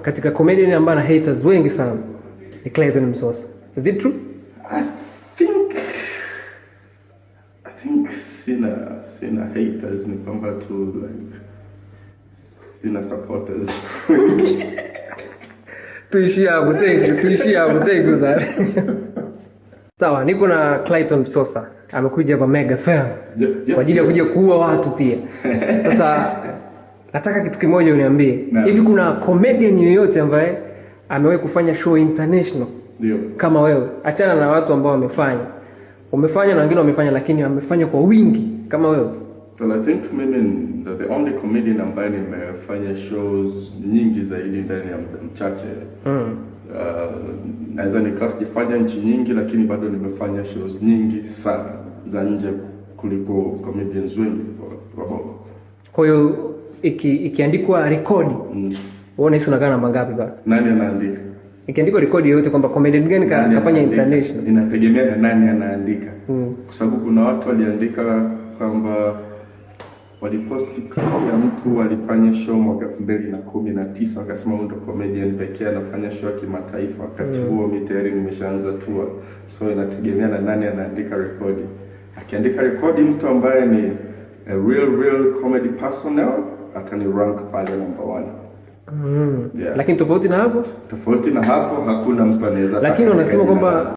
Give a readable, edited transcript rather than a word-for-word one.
katika comedian ambaye ana haters wengi sana ni Clayton Msosa. Is it true? I think sina haters, ni kwamba tu like sina supporters. Tuishie hapo, thank you sana. Sawa, niko na Clayton Msosa. Amekuja hapa Mega FM kwa ajili ya kuja kuua watu pia. Sasa nataka kitu kimoja uniambie. Hivi kuna comedian yoyote ambaye amewahi kufanya show international? Ndio. Kama wewe. Achana na watu ambao wamefanya. Umefanya na wengine wamefanya lakini wamefanya kwa wingi kama wewe. Well, I think mimi the only comedian ambaye nimefanya shows nyingi zaidi ndani ya muda mchache. Naweza nikasifanya nchi nyingi lakini bado nimefanya shows nyingi sana za nje kuliko comedians wengi wa Bongo. Kwa hiyo ikiandikwa rekodi, uone hizo unakaa namba ngapi bwana? Nani anaandika? Ikiandikwa rekodi yote kwamba comedian gani kafanya international. Inategemea na nani anaandika. Kwa sababu kuna watu waliandika kwamba waliposti ya mtu alifanya show mwaka 2019 akasema ndo comedian pekee anafanya show ya kimataifa. Wakati huo mimi tayari nimeshaanza tour. So inategemea na nani anaandika rekodi. Akiandika rekodi mtu ambaye ni a real comedy personnel atani rank pale number 1. Yeah. Lakini tofauti na hapo? Tofauti na hapo hakuna mtu anaweza. Lakini unasema kwamba